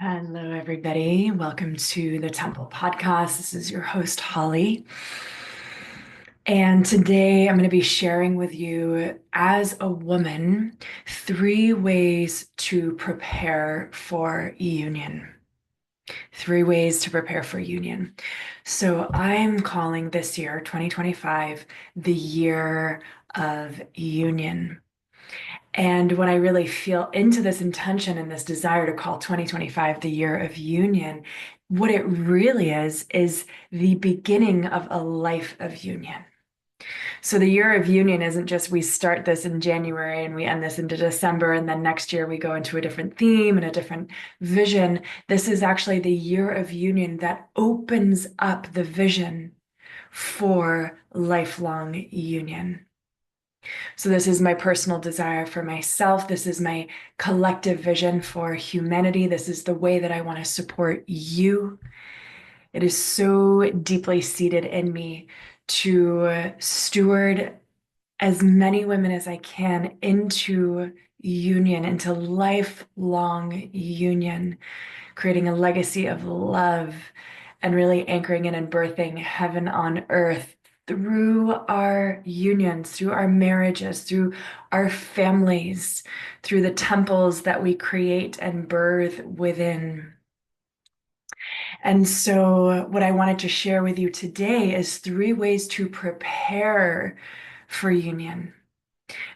Hello, everybody. Welcome to the Temple Podcast. This is your host, Holly. And today I'm going to be sharing with you, as a woman, 3 ways to prepare for union. 3 ways to prepare for union. So I'm calling this year, 2025, the year of union. And when I really feel into this intention and this desire to call 2025 the year of union, what it really is the beginning of a life of union. So the year of union isn't just we start this in January and we end this into December, and then next year we go into a different theme and a different vision. This is actually the year of union that opens up the vision for lifelong union. So this is my personal desire for myself. This is my collective vision for humanity. This is the way that I want to support you. It is so deeply seated in me to steward as many women as I can into union, into lifelong union, creating a legacy of love and really anchoring in and birthing heaven on earth through our unions, through our marriages, through our families, through the temples that we create and birth within. And so, what I wanted to share with you today is 3 ways to prepare for union.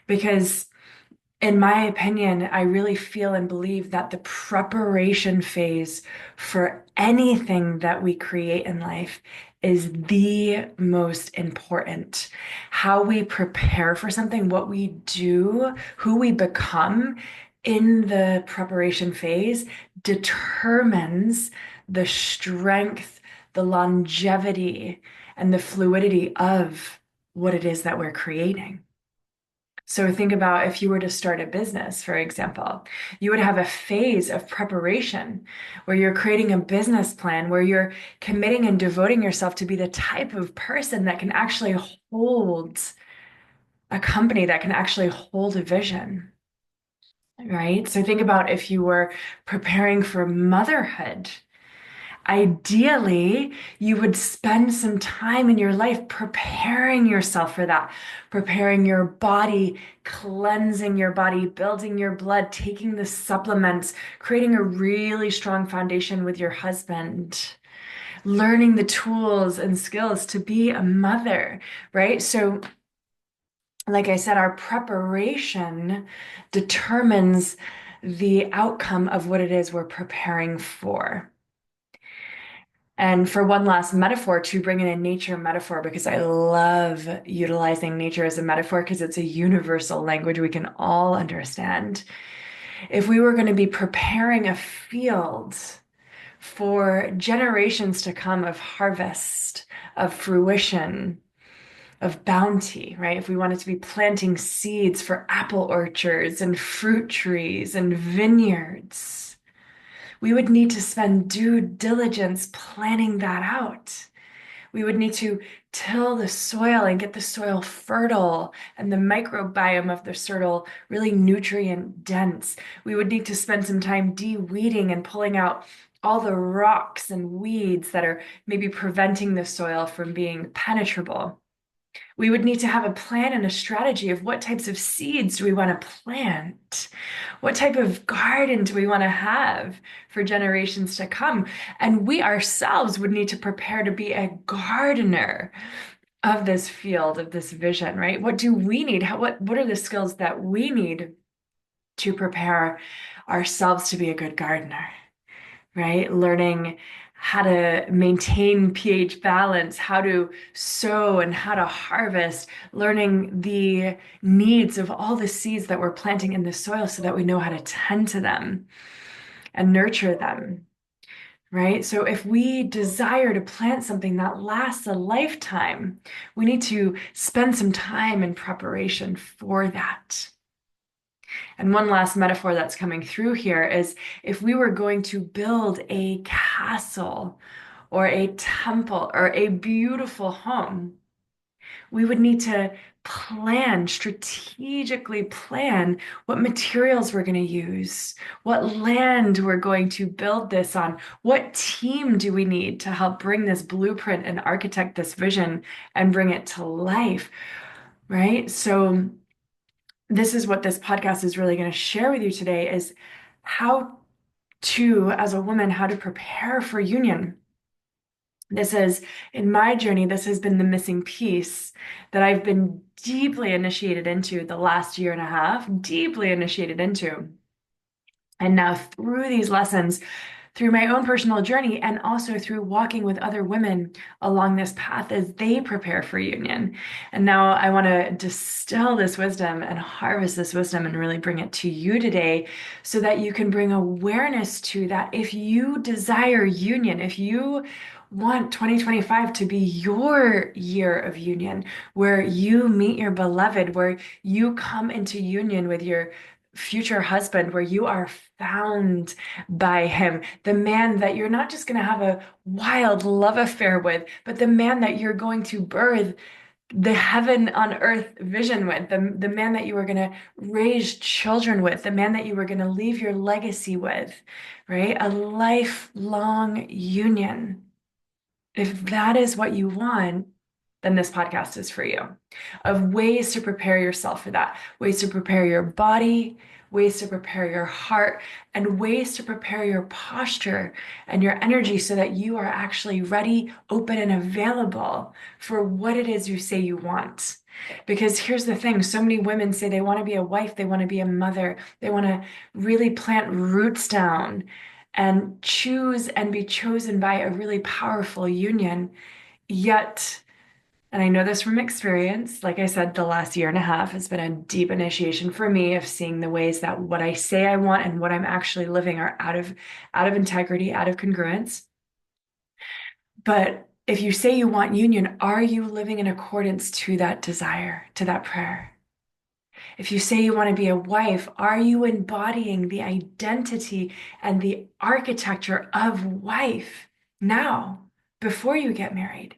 Because in my opinion, I really feel and believe that the preparation phase for anything that we create in life is the most important. How we prepare for something, what we do, who we become in the preparation phase determines the strength, the longevity, and the fluidity of what it is that we're creating. So think about if you were to start a business, for example, you would have a phase of preparation where you're creating a business plan, where you're committing and devoting yourself to be the type of person that can actually hold a company, that can actually hold a vision, right? So think about if you were preparing for motherhood. Ideally, you would spend some time in your life preparing yourself for that, preparing your body, cleansing your body, building your blood, taking the supplements, creating a really strong foundation with your husband, learning the tools and skills to be a mother, right? So, like I said, our preparation determines the outcome of what it is we're preparing for. And for one last metaphor, to bring in a nature metaphor, because I love utilizing nature as a metaphor because it's a universal language we can all understand. If we were going to be preparing a field for generations to come of harvest, of fruition, of bounty, right? If we wanted to be planting seeds for apple orchards and fruit trees and vineyards, we would need to spend due diligence planning that out. We would need to till the soil and get the soil fertile and the microbiome of the soil really nutrient dense. We would need to spend some time de-weeding and pulling out all the rocks and weeds that are maybe preventing the soil from being penetrable. We would need to have a plan and a strategy of what types of seeds do we want to plant? What type of garden do we want to have for generations to come? And we ourselves would need to prepare to be a gardener of this field, of this vision, right? What do we need? What are the skills that we need to prepare ourselves to be a good gardener, right? Learning how to maintain pH balance, how to sow and how to harvest, learning the needs of all the seeds that we're planting in the soil so that we know how to tend to them and nurture them, right? So if we desire to plant something that lasts a lifetime, we need to spend some time in preparation for that. And one last metaphor that's coming through here is if we were going to build a castle or a temple or a beautiful home, We would need to strategically plan what materials we're going to use, what land we're going to build this on, what team do we need to help bring this blueprint and architect this vision and bring it to life, right? So this is what this podcast is really going to share with you today is how to, as a woman, how to prepare for union. This is, in my journey, this has been the missing piece that I've been deeply initiated into the last year and a half, deeply initiated into. And now through these lessons, through my own personal journey, and also through walking with other women along this path as they prepare for union. And now I want to distill this wisdom and harvest this wisdom and really bring it to you today so that you can bring awareness to that. If you desire union, if you want 2025 to be your year of union, where you meet your beloved, where you come into union with your future husband, where you are found by him, the man that you're not just going to have a wild love affair with, but the man that you're going to birth the heaven on earth vision with, the man that you were going to raise children with, the man that you were going to leave your legacy with, right? A lifelong union. If that is what you want, then this podcast is for you. Of ways to prepare yourself for that, ways to prepare your body, ways to prepare your heart, and ways to prepare your posture and your energy so that you are actually ready, open, and available for what it is you say you want. Because here's the thing, so many women say they want to be a wife, they want to be a mother, they want to really plant roots down and choose and be chosen by a really powerful union. Yet, and I know this from experience, like I said, the last year and a half has been a deep initiation for me of seeing the ways that what I say I want and what I'm actually living are out of integrity, out of congruence. But if you say you want union, are you living in accordance to that desire, to that prayer? If you say you want to be a wife, are you embodying the identity and the architecture of wife now, before you get married,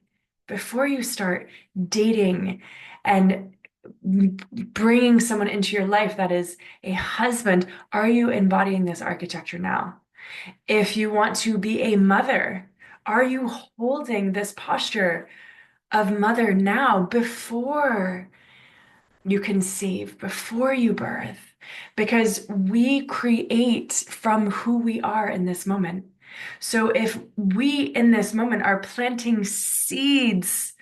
before you start dating and bringing someone into your life that is a husband? Are you embodying this architecture now? If you want to be a mother, are you holding this posture of mother now before you conceive, before you birth? Because we create from who we are in this moment. So if we in this moment are planting seeds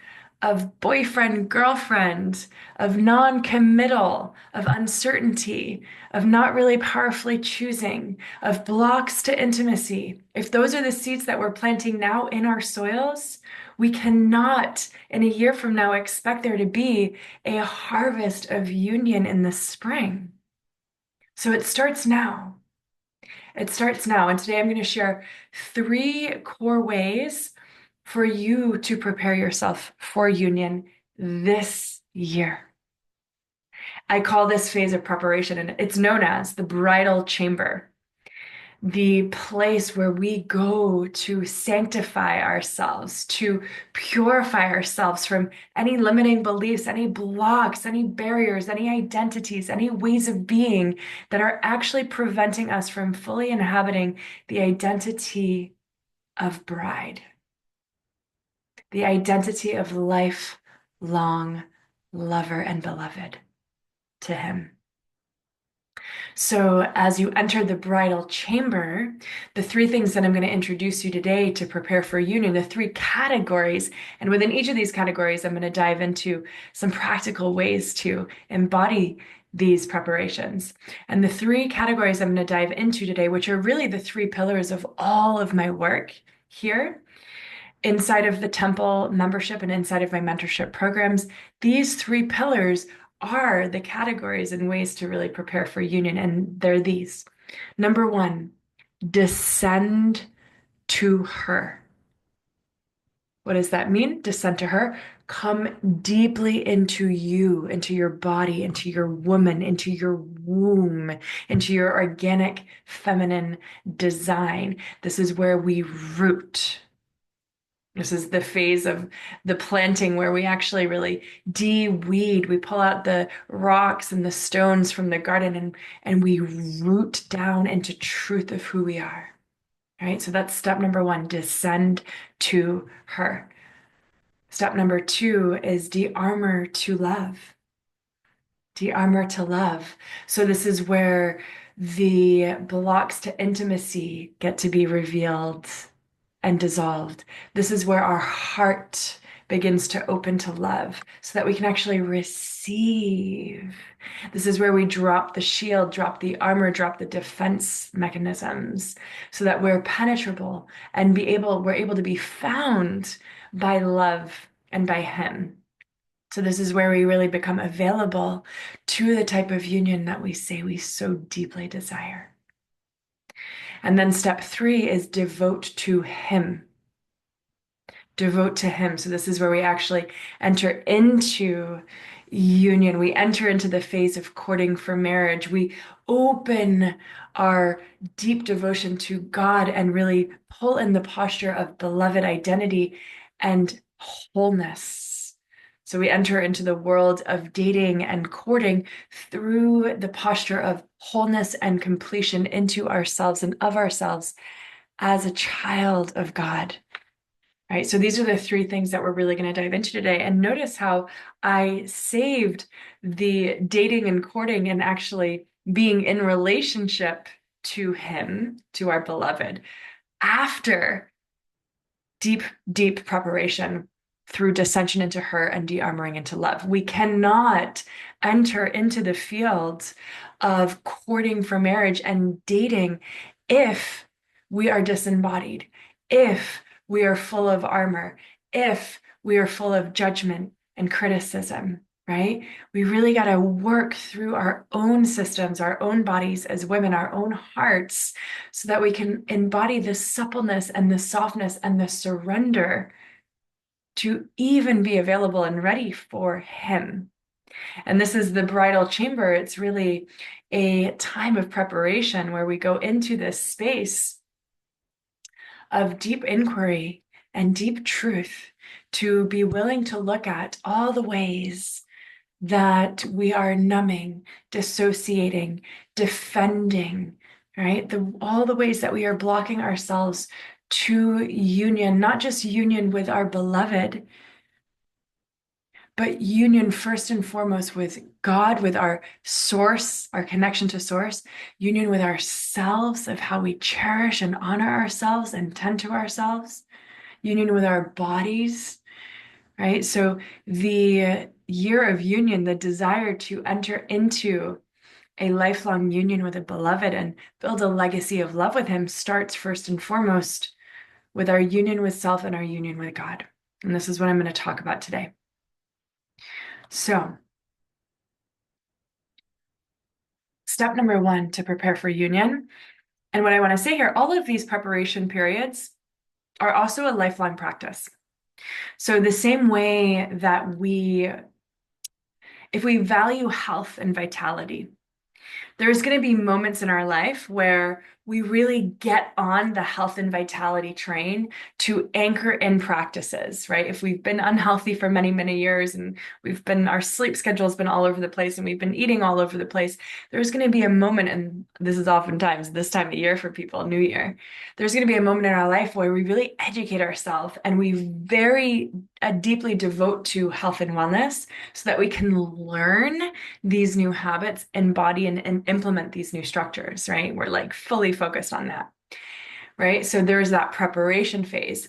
of boyfriend, girlfriend, of non-committal, of uncertainty, of not really powerfully choosing, of blocks to intimacy, if those are the seeds that we're planting now in our soils, we cannot, in a year from now, expect there to be a harvest of union in the spring. So it starts now. It starts now. And today I'm going to share 3 core ways for you to prepare yourself for union this year. I call this phase of preparation, and it's known as the bridal chamber, the place where we go to sanctify ourselves, to purify ourselves from any limiting beliefs, any blocks, any barriers, any identities, any ways of being that are actually preventing us from fully inhabiting the identity of bride, the identity of lifelong lover and beloved to him. So as you enter the bridal chamber, the 3 things that I'm going to introduce you today to prepare for union, the 3 categories, and within each of these categories, I'm going to dive into some practical ways to embody these preparations. And the 3 categories I'm going to dive into today, which are really the 3 pillars of all of my work here, inside of the temple membership and inside of my mentorship programs, these 3 pillars are the categories and ways to really prepare for union. And they're these. Number 1, descend to her. What does that mean? Descend to her. Come deeply into you, into your body, into your woman, into your womb, into your organic feminine design. This is where we root. This is the phase of the planting where we actually really de-weed. We pull out the rocks and the stones from the garden and we root down into truth of who we are. Right? So that's step number one, descend to her. Step number two is de-armor to love. De-armor to love. So this is where the blocks to intimacy get to be revealed and dissolved. This is where our heart begins to open to love so that we can actually receive. This is where we drop the shield, drop the armor, drop the defense mechanisms so that we're penetrable and we're able to be found by love and by him. So this is where we really become available to the type of union that we say we so deeply desire. And then step three is devote to him. Devote to him. So this is where we actually enter into union. We enter into the phase of courting for marriage. We open our deep devotion to God and really pull in the posture of beloved identity and wholeness. So we enter into the world of dating and courting through the posture of wholeness and completion into ourselves and of ourselves as a child of God. Right. So these are the three things that we're really going to dive into today. And notice how I saved the dating and courting and actually being in relationship to him, to our beloved, after deep, deep preparation through dissension into her and de-armoring into love. We cannot enter into the field of courting for marriage and dating if we are disembodied, if we are full of armor, if we are full of judgment and criticism, right? We really got to work through our own systems, our own bodies as women, our own hearts, so that we can embody the suppleness and the softness and the surrender to even be available and ready for him. And this is the bridal chamber. It's really a time of preparation where we go into this space of deep inquiry and deep truth to be willing to look at all the ways that we are numbing, dissociating, defending, right? All the ways that we are blocking ourselves to union, not just union with our beloved, but union first and foremost with God, with our source, our connection to source, union with ourselves, of how we cherish and honor ourselves and tend to ourselves, union with our bodies, right? So the year of union, the desire to enter into a lifelong union with a beloved and build a legacy of love with him starts first and foremost with our union with self and our union with God. And this is what I'm going to talk about today. So, step number one to prepare for union. And what I want to say here, all of these preparation periods are also a lifelong practice. So the same way that if we value health and vitality, there's going to be moments in our life where we really get on the health and vitality train to anchor in practices, right? If we've been unhealthy for many, many years and our sleep schedule's been all over the place and we've been eating all over the place, there's going to be a moment, and this is oftentimes this time of year for people, New Year, there's going to be a moment in our life where we really educate ourselves and we very deeply devote to health and wellness so that we can learn these new habits, embody and implement these new structures, right? We're like fully focused on that, right? So there's that preparation phase.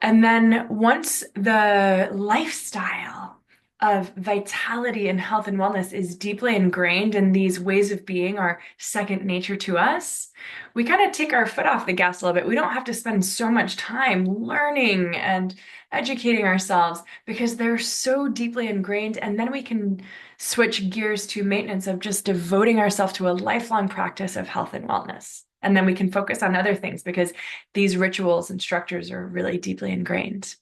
And then once the lifestyle of vitality and health and wellness is deeply ingrained and these ways of being are second nature to us, we kind of take our foot off the gas a little bit. We don't have to spend so much time learning and educating ourselves because they're so deeply ingrained. And then we can switch gears to maintenance of just devoting ourselves to a lifelong practice of health and wellness. And then we can focus on other things because these rituals and structures are really deeply ingrained.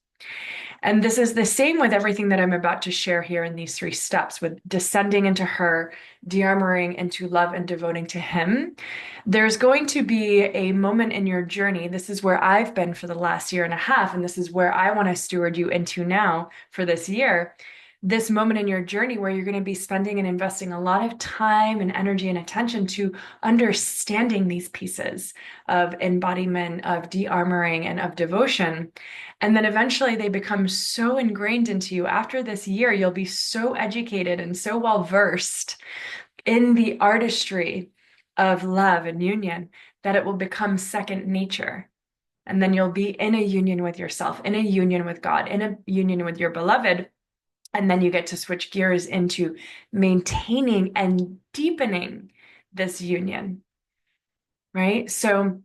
And this is the same with everything that I'm about to share here in these three steps, with descending into her, de-armoring into love and devoting to him. There's going to be a moment in your journey. This is where I've been for the last year and a half, and this is where I want to steward you into now for this year. This moment in your journey where you're going to be spending and investing a lot of time and energy and attention to understanding these pieces of embodiment, of de-armoring, and of devotion. And then eventually they become so ingrained into you. After this year, you'll be so educated and so well versed in the artistry of love and union that it will become second nature. And then you'll be in a union with yourself, in a union with God, in a union with your beloved. And then you get to switch gears into maintaining and deepening this union, right? So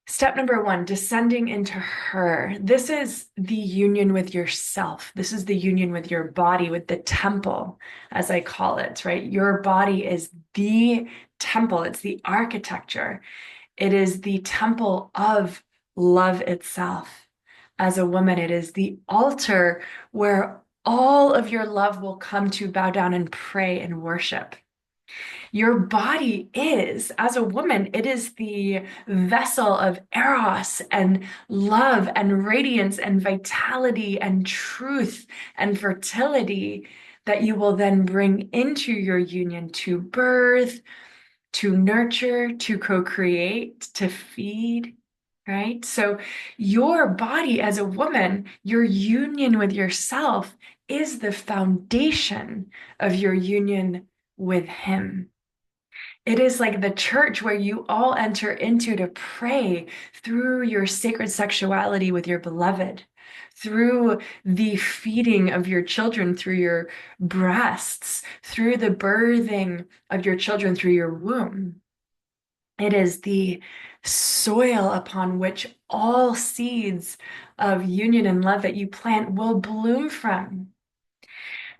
step number one, descending into her. This is the union with yourself. This is the union with your body, with the temple, as I call it, right? Your body is the temple. It's the architecture. It is the temple of love itself. As a woman, it is the altar where all of your love will come to bow down and pray and worship. Your body is, as a woman, it is the vessel of eros and love and radiance and vitality and truth and fertility that you will then bring into your union to birth, to nurture, to co-create, to feed, right? So your body as a woman, your union with yourself is the foundation of your union with him. It is like the church where you all enter into to pray through your sacred sexuality with your beloved, through the feeding of your children through your breasts, through the birthing of your children through your womb. It is the soil upon which all seeds of union and love that you plant will bloom from.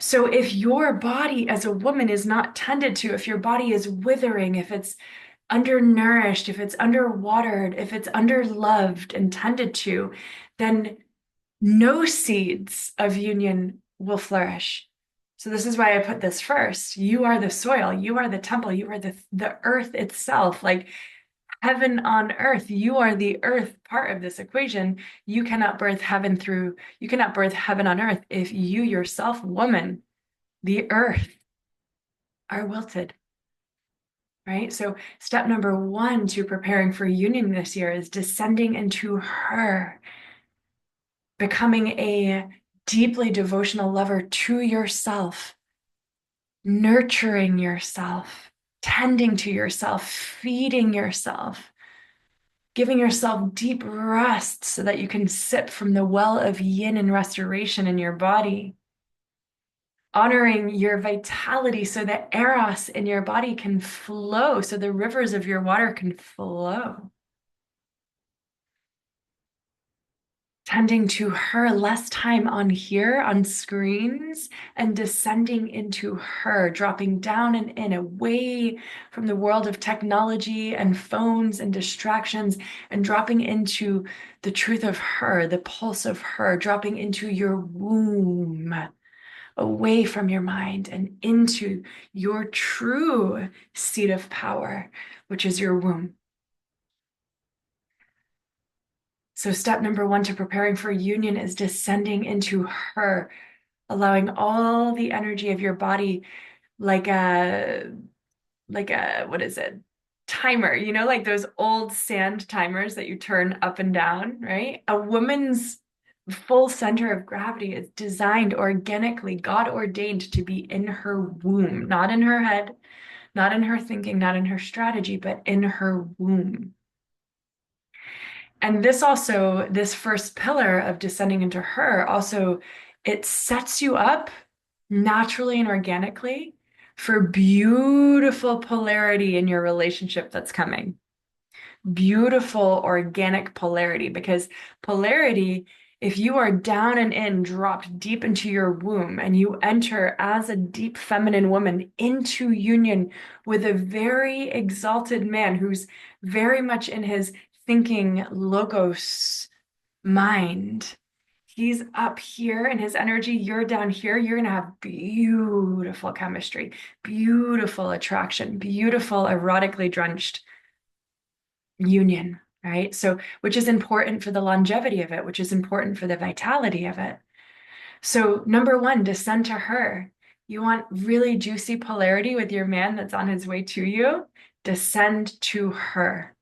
So if your body as a woman is not tended to, if your body is withering, if it's undernourished, if it's underwatered, if it's underloved and tended to, then no seeds of union will flourish. So this is why I put this first. You are the soil, you are the temple, you are the earth itself, like heaven on earth. You are the earth part of this equation. You cannot birth heaven on earth if you yourself, woman, the earth, are wilted, right? So step number one to preparing for union this year is descending into her, becoming a deeply devotional lover to yourself, nurturing yourself, tending to yourself, feeding yourself, giving yourself deep rest so that you can sip from the well of yin and restoration in your body. Honoring your vitality so that eros in your body can flow, so the rivers of your water can flow. Tending to her, less time on here on screens, and descending into her, dropping down and in, away from the world of technology and phones and distractions, and dropping into the truth of her, the pulse of her, dropping into your womb, away from your mind and into your true seat of power, which is your womb. So step number one to preparing for union is descending into her, allowing all the energy of your body like a what is it? Timer, like those old sand timers that you turn up and down, right? A woman's full center of gravity is designed organically, God ordained to be in her womb, not in her head, not in her thinking, not in her strategy, but in her womb. And this first pillar of descending into her, also, it sets you up naturally and organically for beautiful polarity in your relationship that's coming. Beautiful organic polarity, because polarity, if you are down and in, dropped deep into your womb, and you enter as a deep feminine woman into union with a very exalted man who's very much in his thinking logos mind, He's up here in his energy, you're down here. You're going to have beautiful chemistry, beautiful attraction, beautiful erotically drenched union, right? So, which is important for the longevity of it, which is important for the vitality of it. So, number one, descend to her. You want really juicy polarity with your man that's on his way to you? Descend to her.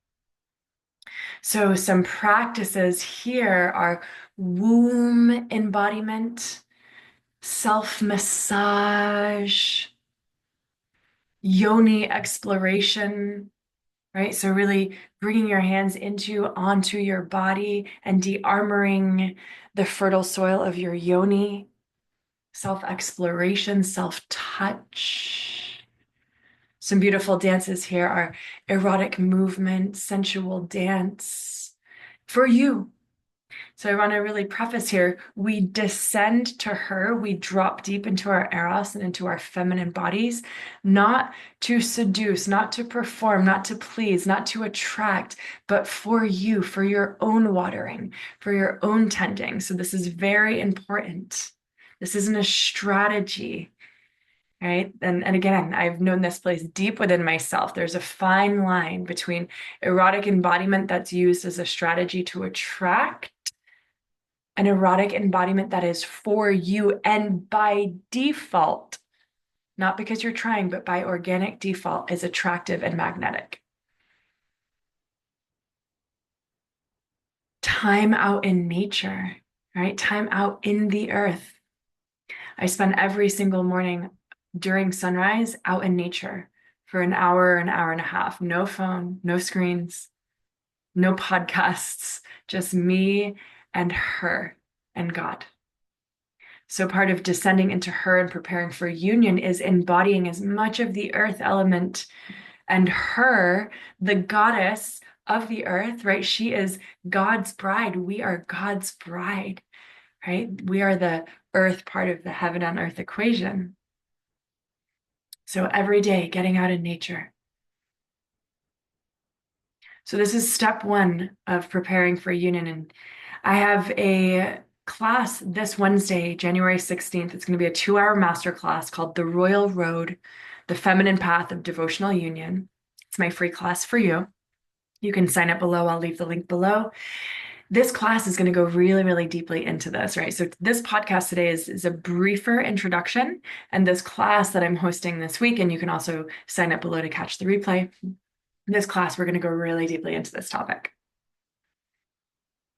So, some practices here are womb embodiment, self massage, yoni exploration, right? So, really bringing your hands onto your body and de-armoring the fertile soil of your yoni, self exploration, self touch. Some beautiful dances here are erotic movement, sensual dance for you. So I want to really preface here, we descend to her, we drop deep into our eros and into our feminine bodies, not to seduce, not to perform, not to please, not to attract, but for you, for your own watering, for your own tending. So this is very important. This isn't a strategy, right? And again, I've known this place deep within myself. There's a fine line between erotic embodiment that's used as a strategy to attract, an erotic embodiment that is for you and by default, not because you're trying, but by organic default, is attractive and magnetic. Time out in nature, right? Time out in the earth. I spend every single morning during sunrise out in nature for an hour and a half. No phone, no screens, no podcasts, just me and her and God. So part of descending into her and preparing for union is embodying as much of the earth element and her, the goddess of the earth, right? She is God's bride. We are God's bride, right? We are the earth part of the heaven on earth equation. So every day getting out in nature. So this is step one of preparing for union. And I have a class this Wednesday, January 16th. It's going to be a 2-hour master class called The Royal Road, The Feminine Path of Devotional Union. It's my free class for you. You can sign up below. I'll leave the link below. This class is going to go really, really deeply into this, right? So this podcast today is a briefer introduction, and this class that I'm hosting this week, and you can also sign up below to catch the replay. This class, we're going to go really deeply into this topic.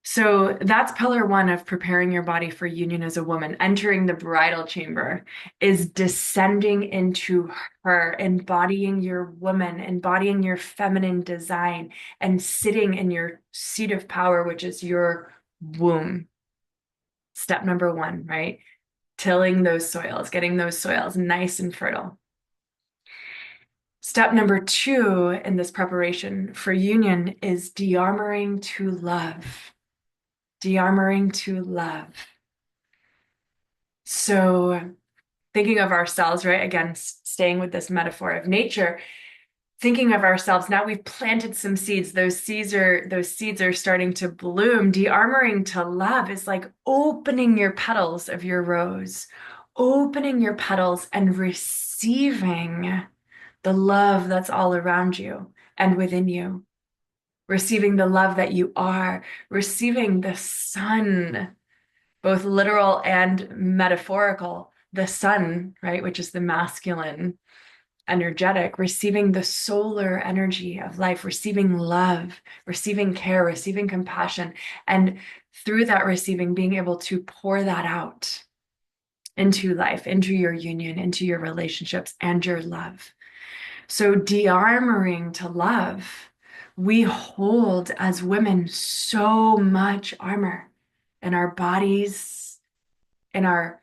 So that's pillar one of preparing your body for union as a woman. Entering the bridal chamber is descending into her, embodying your woman, embodying your feminine design, and sitting in your seat of power, which is your womb. Step number one, right? Tilling those soils, getting those soils nice and fertile. Step number two in this preparation for union is de-armoring to love. De-armoring to love. So thinking of ourselves, right? Again, staying with this metaphor of nature, thinking of ourselves, now we've planted some seeds. Those seeds are starting to bloom. De-armoring to love is like opening your petals of your rose, opening your petals and receiving the love that's all around you and within you. Receiving the love that you are, receiving the sun, both literal and metaphorical, the sun, right, which is the masculine, energetic, receiving the solar energy of life, receiving love, receiving care, receiving compassion, and through that receiving, being able to pour that out into life, into your union, into your relationships, and your love. So de-armoring to love, we hold as women so much armor in our bodies, in our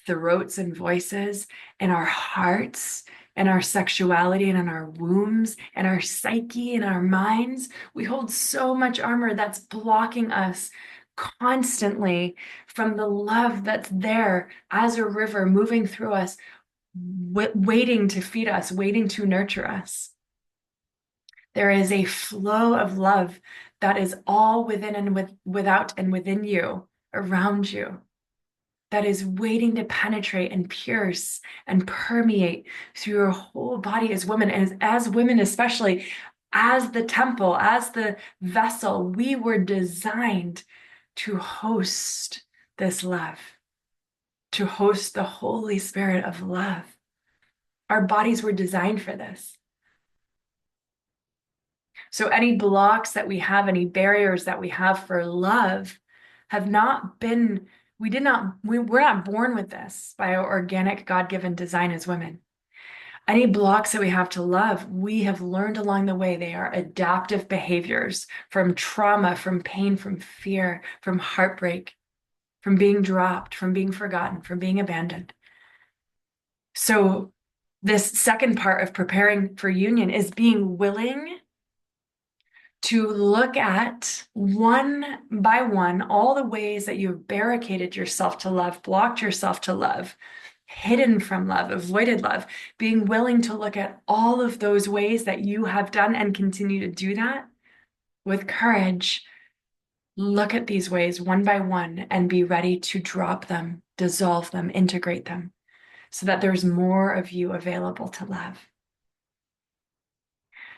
throats and voices, in our hearts, in our sexuality, and in our wombs, and our psyche, and our minds. We hold so much armor that's blocking us constantly from the love that's there as a river moving through us, waiting to feed us, waiting to nurture us. There is a flow of love that is all within and without and within you around you that is waiting to penetrate and pierce and permeate through your whole body as women. And as women, especially as the temple, as the vessel, we were designed to host this love, to host the Holy Spirit of love. Our bodies were designed for this. So any blocks that we have, any barriers that we have for love have not been, we're not born with this by our organic God-given design as women. Any blocks that we have to love, we have learned along the way. They are adaptive behaviors from trauma, from pain, from fear, from heartbreak, from being dropped, from being forgotten, from being abandoned. So this second part of preparing for union is being willing to look at one by one all the ways that you've barricaded yourself to love, blocked yourself to love, hidden from love, avoided love, being willing to look at all of those ways that you have done and continue to do that with courage. Look at these ways one by one and be ready to drop them, dissolve them, integrate them so that there's more of you available to love.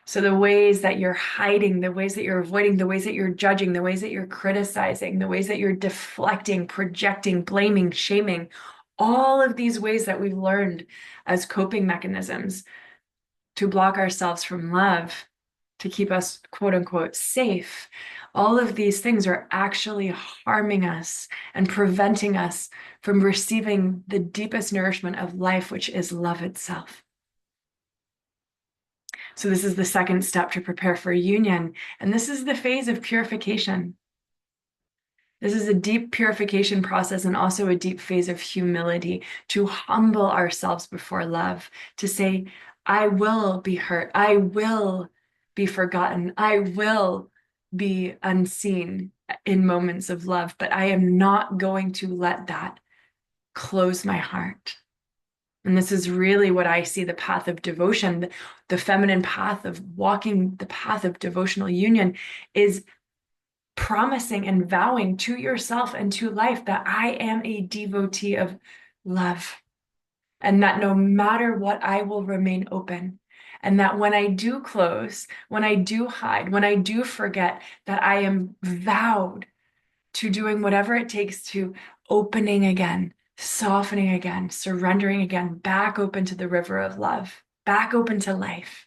So the ways that you're hiding, the ways that you're avoiding, the ways that you're judging, the ways that you're criticizing, the ways that you're deflecting, projecting, blaming, shaming, all of these ways that we've learned as coping mechanisms to block ourselves from love, to keep us quote unquote safe, all of these things are actually harming us and preventing us from receiving the deepest nourishment of life, which is love itself. So this is the second step to prepare for union. And this is the phase of purification. This is a deep purification process and also a deep phase of humility to humble ourselves before love, to say, I will be hurt. I will be forgotten. I will be unseen in moments of love, but I am not going to let that close my heart. And this is really what I see the path of devotion, the feminine path of walking the path of devotional union is promising and vowing to yourself and to life that I am a devotee of love and that no matter what, I will remain open. And that when I do close, when I do hide, when I do forget, that I am vowed to doing whatever it takes to opening again, softening again, surrendering again, back open to the river of love, back open to life.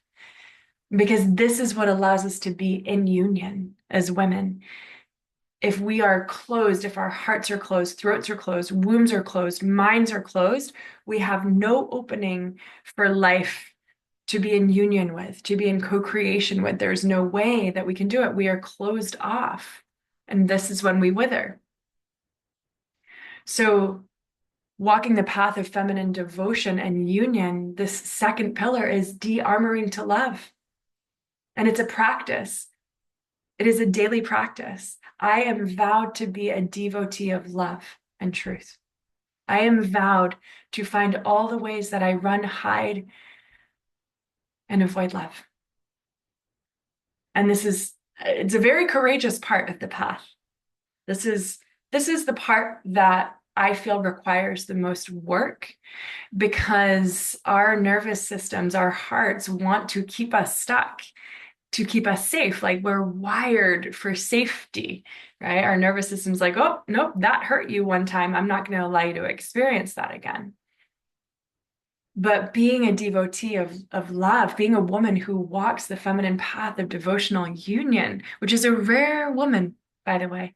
Because this is what allows us to be in union as women. If we are closed, if our hearts are closed, throats are closed, wombs are closed, minds are closed, we have no opening for life to be in union with, to be in co-creation with. There's no way that we can do it. We are closed off. And this is when we wither. So walking the path of feminine devotion and union, this second pillar is de-armoring to love. And it's a practice. It is a daily practice. I am vowed to be a devotee of love and truth. I am vowed to find all the ways that I run, hide, and avoid love. And it's a very courageous part of the path. This is the part that I feel requires the most work because our nervous systems, our hearts want to keep us stuck, to keep us safe. Like we're wired for safety, right? Our nervous system's like, oh, nope, that hurt you one time. I'm not going to allow you to experience that again. But being a devotee of love, being a woman who walks the feminine path of devotional union, which is a rare woman, by the way.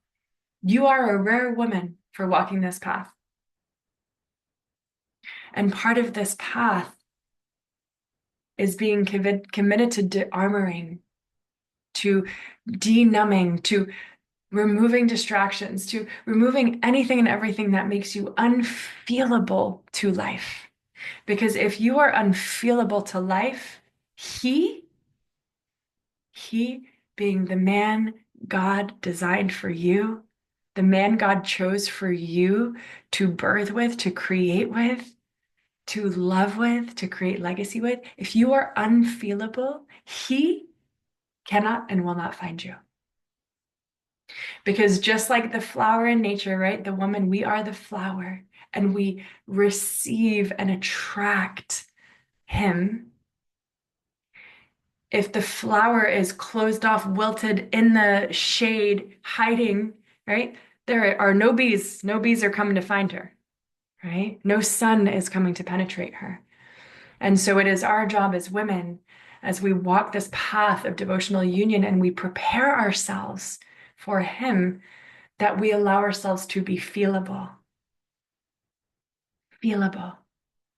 You are a rare woman for walking this path. And part of this path is being committed to de-armoring, to de-numbing, to removing distractions, to removing anything and everything that makes you unfeelable to life. Because if you are unfeelable to life, he being the man God designed for you, the man God chose for you to birth with, to create with, to love with, to create legacy with, if you are unfeelable, he cannot and will not find you. Because just like the flower in nature, right? The woman, we are the flower and we receive and attract him. If the flower is closed off, wilted in the shade, hiding, right? There are no bees. No bees are coming to find her, right? No sun is coming to penetrate her. And so it is our job as women, as we walk this path of devotional union and we prepare ourselves for him, that we allow ourselves to be feelable. Feelable.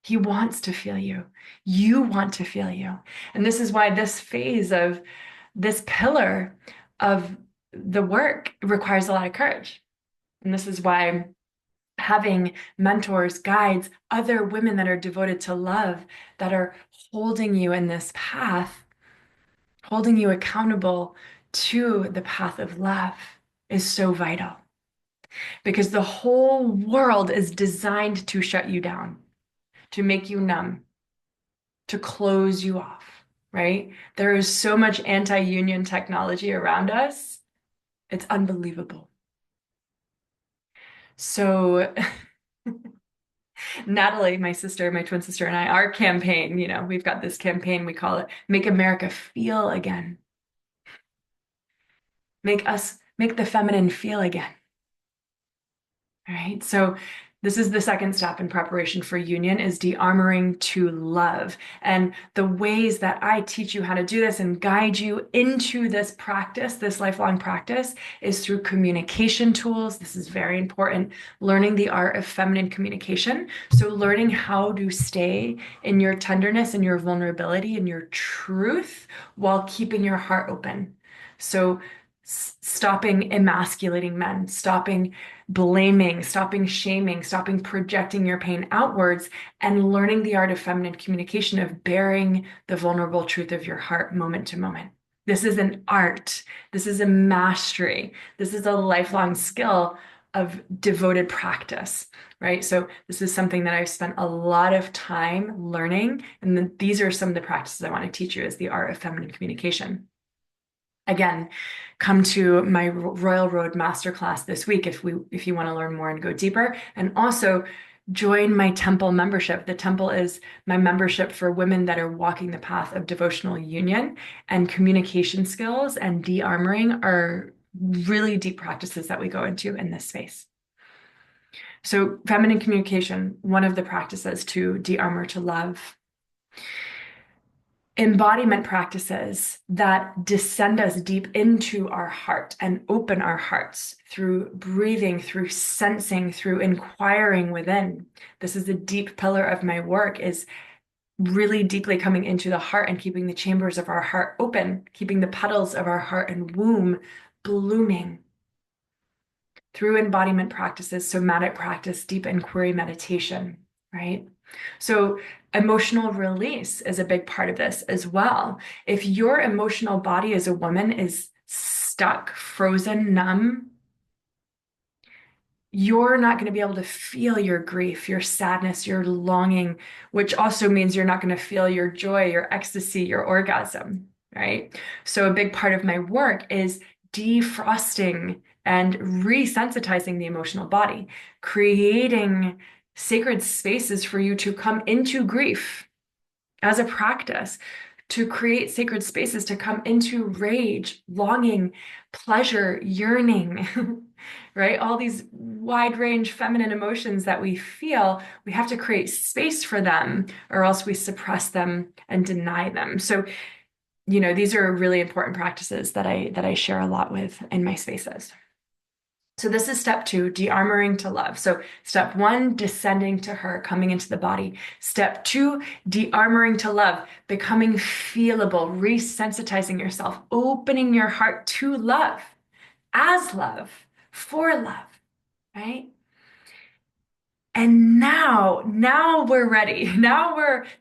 He wants to feel you. You want to feel you. And this is why this phase of this pillar of the work requires a lot of courage. And this is why having mentors, guides, other women that are devoted to love, that are holding you in this path, holding you accountable to the path of love is so vital. Because the whole world is designed to shut you down, to make you numb, to close you off, right? There is so much anti-union technology around us. It's unbelievable. So Natalie, my sister, my twin sister, and I, our campaign, we've got this campaign, we call it Make America Feel Again. Make the feminine feel again. All right. So this is the second step in preparation for union is de-armoring to love. And the ways that I teach you how to do this and guide you into this practice, this lifelong practice, is through communication tools. This is very important. Learning the art of feminine communication. So learning how to stay in your tenderness and your vulnerability and your truth while keeping your heart open. So stopping emasculating men, stopping blaming, stopping shaming, stopping projecting your pain outwards, and learning the art of feminine communication, of bearing the vulnerable truth of your heart moment to moment. This is an art. This is a mastery. This is a lifelong skill of devoted practice, right? So this is something that I've spent a lot of time learning. And these are some of the practices I want to teach you, is the art of feminine communication. Again, come to my Royal Road Masterclass this week if you want to learn more and go deeper. And also join my temple membership. The temple is my membership for women that are walking the path of devotional union, and communication skills and de-armoring are really deep practices that we go into in this space. So feminine communication, one of the practices to de-armor to love. Embodiment practices that descend us deep into our heart and open our hearts through breathing, through sensing, through inquiring within. This is a deep pillar of my work, is really deeply coming into the heart and keeping the chambers of our heart open, keeping the petals of our heart and womb blooming. Through embodiment practices, somatic practice, deep inquiry meditation, right? So emotional release is a big part of this as well. If your emotional body as a woman is stuck, frozen, numb, you're not going to be able to feel your grief, your sadness, your longing, which also means you're not going to feel your joy, your ecstasy, your orgasm, right? So a big part of my work is defrosting and resensitizing the emotional body, creating sacred spaces for you to come into grief as a practice, to create sacred spaces to come into rage, longing, pleasure, yearning, right? All these wide range feminine emotions that we feel, we have to create space for them, or else we suppress them and deny them. So, these are really important practices that I share a lot with in my spaces. So this is step 2, de-armoring to love. So step 1, descending to her, coming into the body. Step 2, de-armoring to love, becoming feelable, resensitizing yourself, opening your heart to love, as love, for love, right? And now we're ready.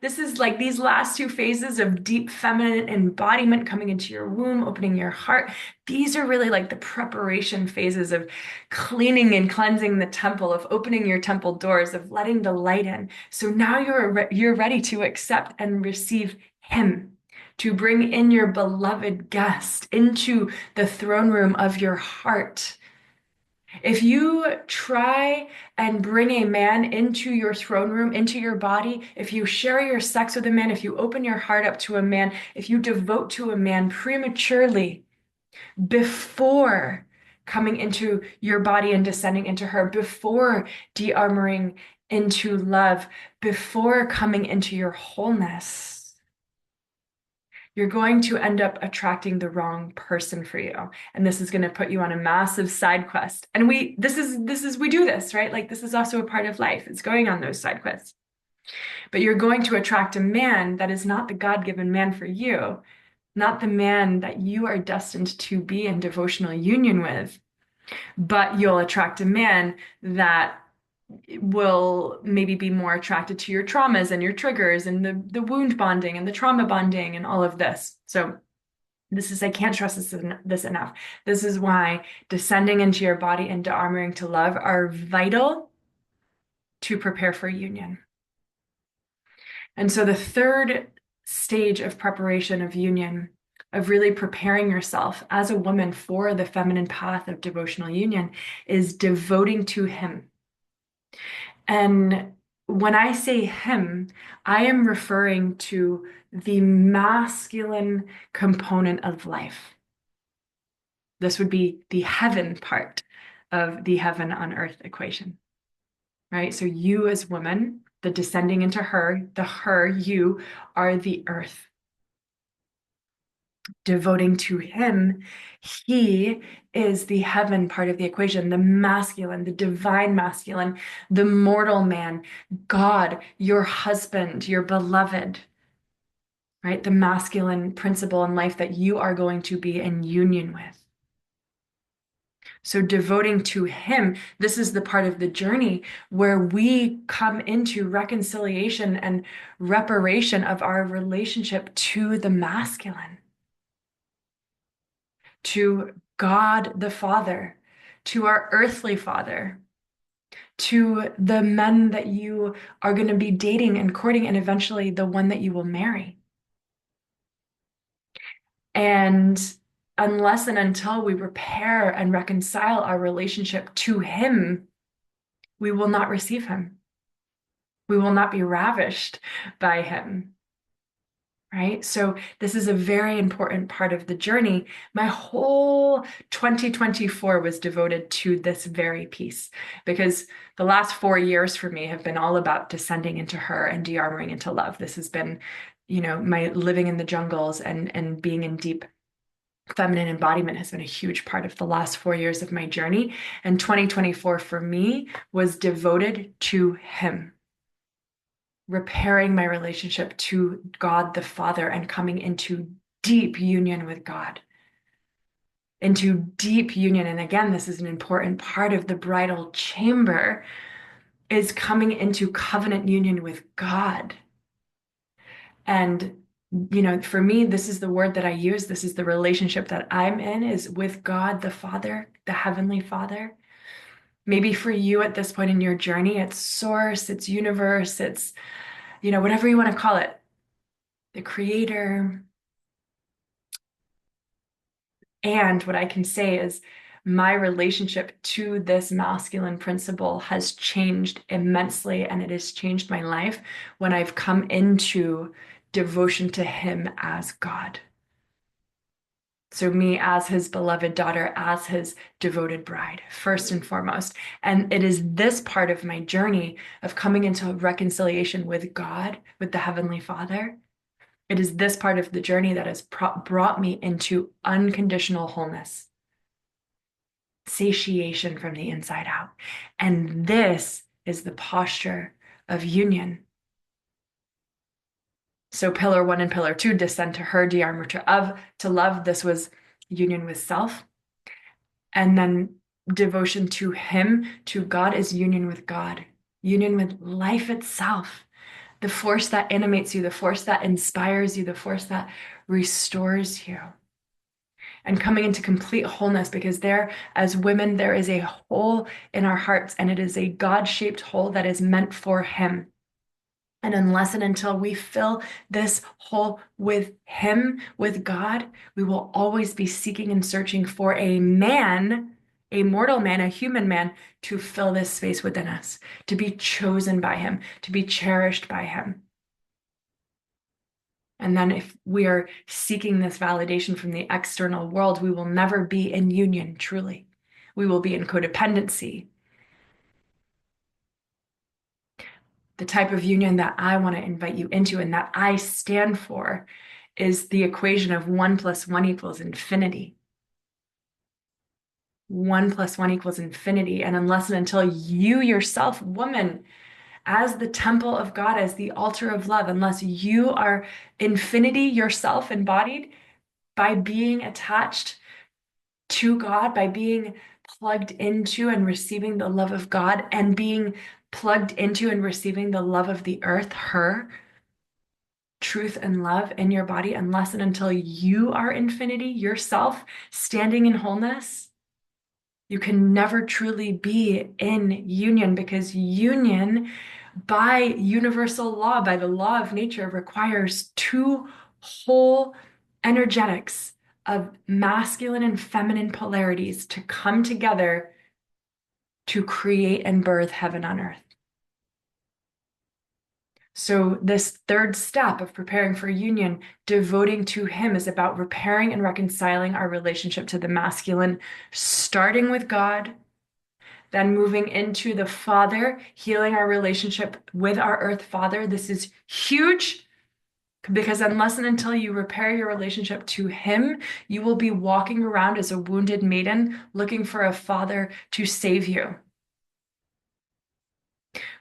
This is like these last 2 phases of deep feminine embodiment, coming into your womb, opening your heart. These are really like the preparation phases of cleaning and cleansing the temple, of opening your temple doors, of letting the light in. So now you're ready to accept and receive him, to bring in your beloved guest into the throne room of your heart, If you try and bring a man into your throne room, into your body, if you share your sex with a man, if you open your heart up to a man, if you devote to a man prematurely before coming into your body and descending into her, before de-armoring into love, before coming into your wholeness, you're going to end up attracting the wrong person for you. And this is going to put you on a massive side quest. And we do this, right? Like this is also a part of life. It's going on those side quests. But you're going to attract a man that is not the God-given man for you, not the man that you are destined to be in devotional union with, but you'll attract a man that will maybe be more attracted to your traumas and your triggers and the wound bonding and the trauma bonding and all of this. So I can't stress this enough. This is why descending into your body and de-armoring to love are vital to prepare for union. And so the third stage of preparation of union, of really preparing yourself as a woman for the feminine path of devotional union, is devoting to him. And when I say him, I am referring to the masculine component of life. This would be the heaven part of the heaven on earth equation, right? So you as women, the descending into her, you are the earth. Devoting to him, he is the heaven part of the equation, the masculine, the divine masculine, the mortal man, God, your husband, your beloved, right? The masculine principle in life that you are going to be in union with. So devoting to him, this is the part of the journey where we come into reconciliation and reparation of our relationship to the masculine, to God the Father, to our earthly father, to the men that you are going to be dating and courting, and eventually the one that you will marry. And unless and until we repair and reconcile our relationship to him, we will not receive him. We will not be ravished by him. Right? So this is a very important part of the journey. My whole 2024 was devoted to this very piece, because the last 4 years for me have been all about descending into her and de-armoring into love. This has been, my living in the jungles and being in deep feminine embodiment has been a huge part of the last 4 years of my journey. And 2024 for me was devoted to him, repairing my relationship to God the Father and coming into deep union with God, into deep union. And again, this is an important part of the bridal chamber, is coming into covenant union with God. And, for me, this is the word that I use. This is the relationship that I'm in, is with God the Father, the Heavenly Father. Maybe for you at this point in your journey, it's source, it's universe, it's, whatever you want to call it, the creator. And what I can say is my relationship to this masculine principle has changed immensely, and it has changed my life when I've come into devotion to him as God. So me as his beloved daughter, as his devoted bride, first and foremost. And it is this part of my journey of coming into reconciliation with God, with the Heavenly Father. It is this part of the journey that has brought me into unconditional wholeness, satiation from the inside out. And this is the posture of union. So pillar 1 and pillar 2, descend to her, de-armor to love. This was union with self. And then devotion to him, to God, is union with God, union with life itself, the force that animates you, the force that inspires you, the force that restores you. And coming into complete wholeness, because there, as women, there is a hole in our hearts, and it is a God-shaped hole that is meant for him. And unless and until we fill this hole with him, with God, we will always be seeking and searching for a man a mortal man, a human man, to fill this space within us, to be chosen by him, to be cherished by him. And then if we are seeking this validation from the external world, we will never be in union truly. We will be in codependency. The type of union that I want to invite you into and that I stand for is the equation of 1 + 1 = infinity. 1 + 1 = infinity. And unless and until you yourself, woman, as the temple of God, as the altar of love, unless you are infinity yourself embodied by being attached to God, by being plugged into and receiving the love of God and being plugged into and receiving the love of the earth, her truth and love in your body, unless and until you are infinity yourself, standing in wholeness, you can never truly be in union, because union by universal law, by the law of nature, requires two whole energetics of masculine and feminine polarities to come together to create and birth heaven on earth. So this third step of preparing for union, devoting to him, is about repairing and reconciling our relationship to the masculine, starting with God, then moving into the Father, healing our relationship with our earth father. This is huge, because unless and until you repair your relationship to him, you will be walking around as a wounded maiden looking for a father to save you.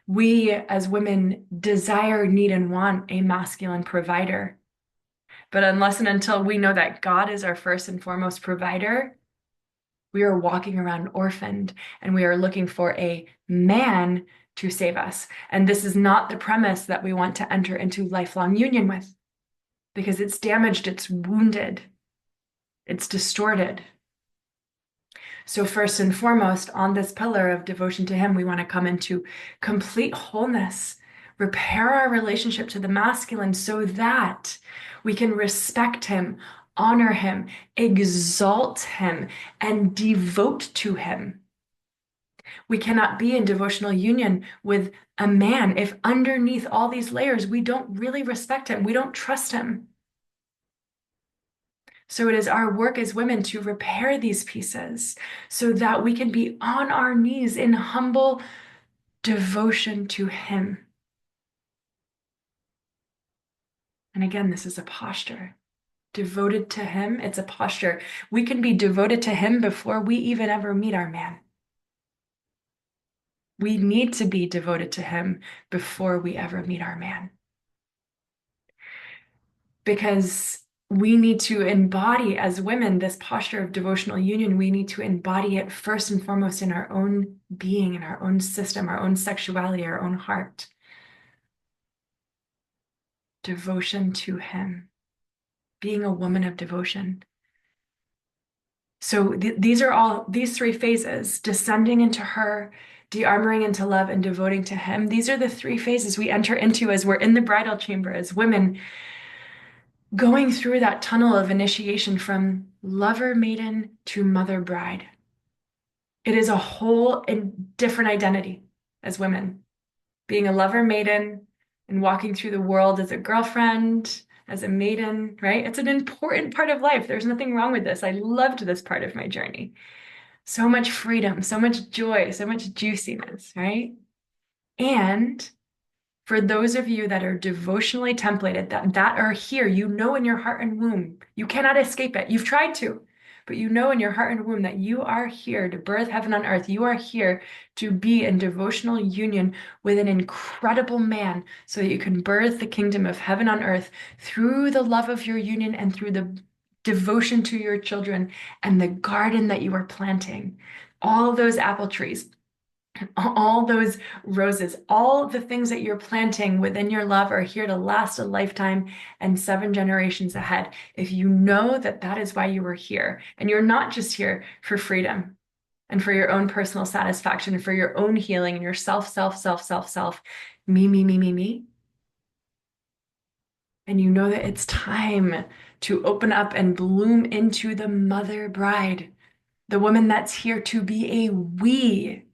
We as women desire, need, and want a masculine provider. But unless and until we know that God is our first and foremost provider, we are walking around orphaned and we are looking for a man to save us. And this is not the premise that we want to enter into lifelong union with, because it's damaged, it's wounded, it's distorted. So first and foremost, on this pillar of devotion to him, we want to come into complete wholeness, repair our relationship to the masculine so that we can respect him, honor him, exalt him, and devote to him. We cannot be in devotional union with a man if underneath all these layers, we don't really respect him, we don't trust him. So it is our work as women to repair these pieces so that we can be on our knees in humble devotion to him. And again, this is a posture. Devoted to him, it's a posture. We can be devoted to him before we even ever meet our man. We need to be devoted to him before we ever meet our man. Because we need to embody, as women, this posture of devotional union. We need to embody it first and foremost in our own being, in our own system, our own sexuality, our own heart. Devotion to him, being a woman of devotion. So these three phases: descending into her, de-armoring into love, and devoting to him. These are the three phases we enter into as we're in the bridal chamber as women, going through that tunnel of initiation from lover maiden to mother bride. It is a whole and different identity as women, being a lover maiden and walking through the world as a girlfriend, as a maiden, right? It's an important part of life. There's nothing wrong with this. I loved this part of my journey. So much freedom, so much joy, so much juiciness, right? And for those of you that are devotionally templated, that are here, you know in your heart and womb, you cannot escape it. You've tried to, but you know in your heart and womb that you are here to birth heaven on earth. You are here to be in devotional union with an incredible man so that you can birth the kingdom of heaven on earth through the love of your union and through the devotion to your children and the garden that you are planting. All those apple trees, all those roses, all the things that you're planting within your love are here to last a lifetime and 7 generations ahead. If you know that that is why you were here, and you're not just here for freedom and for your own personal satisfaction, for your own healing and your self, me, and you know that it's time to open up and bloom into the mother bride, the woman that's here to be a we,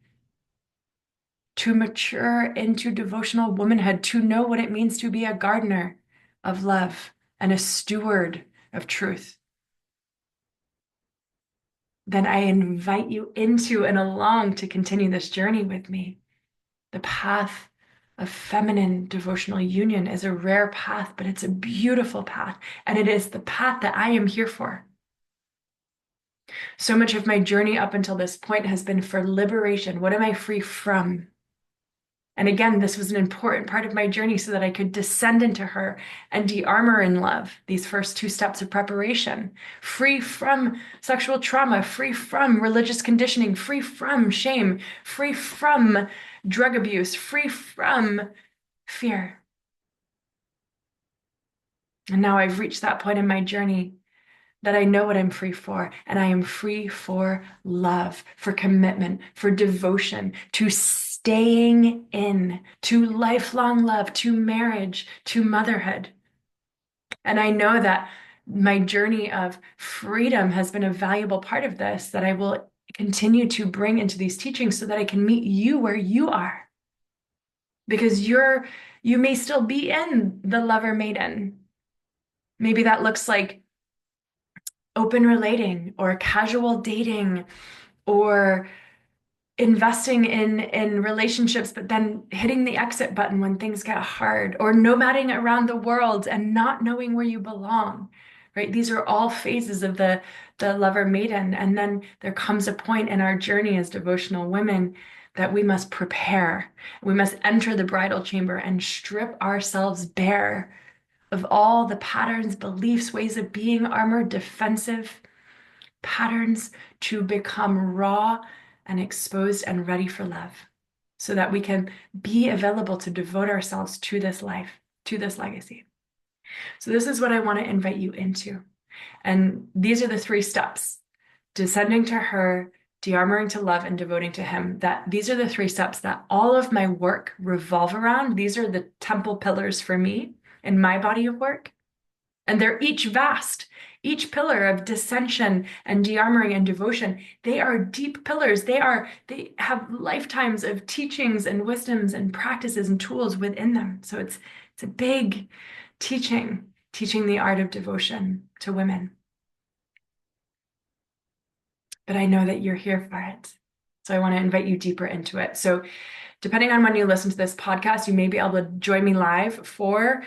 to mature into devotional womanhood, to know what it means to be a gardener of love and a steward of truth, then I invite you into and along to continue this journey with me. The path of feminine devotional union is a rare path, but it's a beautiful path. And it is the path that I am here for. So much of my journey up until this point has been for liberation. What am I free from? And again, this was an important part of my journey so that I could descend into her and de-armor in love, these first two steps of preparation, free from sexual trauma, free from religious conditioning, free from shame, free from drug abuse, free from fear. And now I've reached that point in my journey that I know what I'm free for, and I am free for love, for commitment, for devotion, to staying in, to lifelong love, to marriage, to motherhood. And I know that my journey of freedom has been a valuable part of this, that I will continue to bring into these teachings so that I can meet you where you are. Because you may still be in the lover maiden. Maybe that looks like open relating or casual dating or investing in relationships, but then hitting the exit button when things get hard, or nomading around the world and not knowing where you belong, right? These are all phases of the lover maiden. And then there comes a point in our journey as devotional women that we must prepare. We must enter the bridal chamber and strip ourselves bare of all the patterns, beliefs, ways of being, armored, defensive patterns, to become raw and exposed and ready for love, so that we can be available to devote ourselves to this life, to this legacy. So this is what I want to invite you into. And these are the three steps: descending to her, de-armoring to love, and devoting to him. That these are the three steps that all of my work revolve around. These are the temple pillars for me in my body of work. And they're each vast. Each pillar of dissension and de-armoring and devotion, they are deep pillars. They have lifetimes of teachings and wisdoms and practices and tools within them. So it's a big teaching the art of devotion to women. But I know that you're here for it. So I want to invite you deeper into it. So depending on when you listen to this podcast, you may be able to join me live for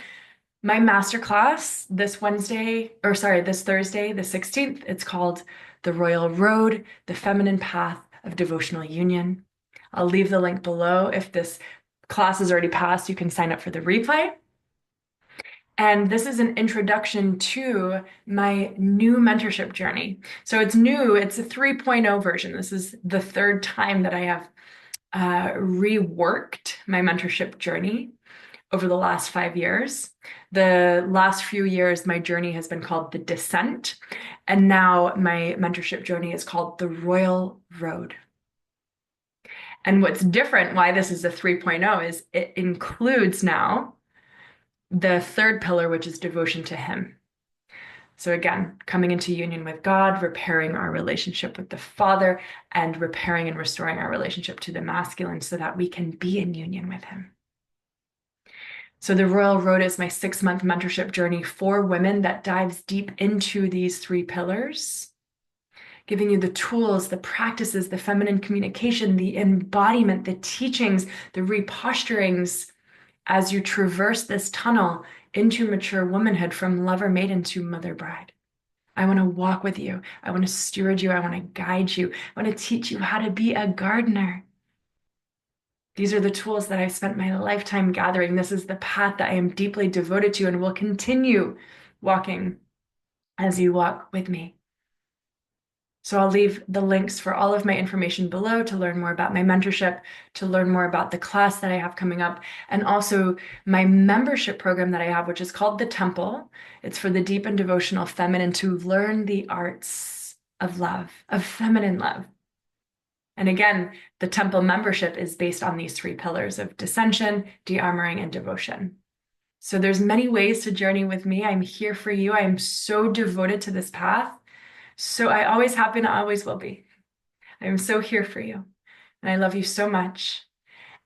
my masterclass this Thursday, the 16th. It's called The Royal Road, The Feminine Path of Devotional Union. I'll leave the link below. If this class is already passed, you can sign up for the replay. And this is an introduction to my new mentorship journey. So it's new, it's a 3.0 version. This is the third time that I have reworked my mentorship journey over the last 5 years. The last few years, my journey has been called the Descent. And now my mentorship journey is called the Royal Road. And what's different, why this is a 3.0, is it includes now the third pillar, which is devotion to him. So again, coming into union with God, repairing our relationship with the Father, and repairing and restoring our relationship to the masculine so that we can be in union with him. So the Royal Road is my 6-month mentorship journey for women that dives deep into these three pillars, giving you the tools, the practices, the feminine communication, the embodiment, the teachings, the reposturings as you traverse this tunnel into mature womanhood, from lover maiden to mother bride. I want to walk with you. I want to steward you. I want to guide you. I want to teach you how to be a gardener. These are the tools that I've spent my lifetime gathering. This is the path that I am deeply devoted to and will continue walking as you walk with me. So I'll leave the links for all of my information below to learn more about my mentorship, to learn more about the class that I have coming up, and also my membership program that I have, which is called The Temple. It's for the deep and devotional feminine to learn the arts of love, of feminine love. And again, the temple membership is based on these three pillars of dissension, de-armoring, and devotion. So there's many ways to journey with me. I'm here for you. I am so devoted to this path. So I always have been, I always will be. I'm so here for you. And I love you so much.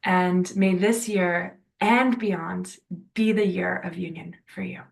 And may this year and beyond be the year of union for you.